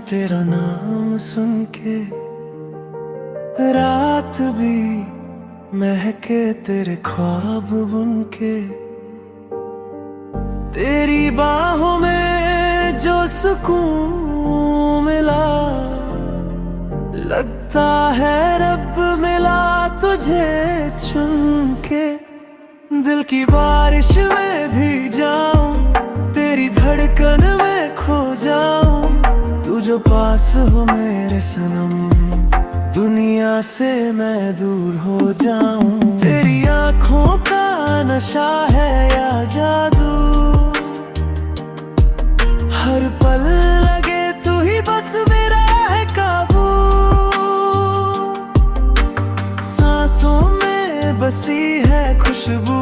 तेरा नाम सुन के रात भी महके तेरे ख्वाब बुन के। तेरी बाहों में जो सुकून मिला, लगता है रब मिला तुझे चुन के। दिल की बारिश में भी जाऊं, तेरी धड़कन में खो जाऊं। तू जो पास हो मेरे सनम, दुनिया से मैं दूर हो जाऊं। तेरी आंखों का नशा है या जादू, हर पल लगे तू ही बस मेरा है काबू। सांसों में बसी है खुशबू,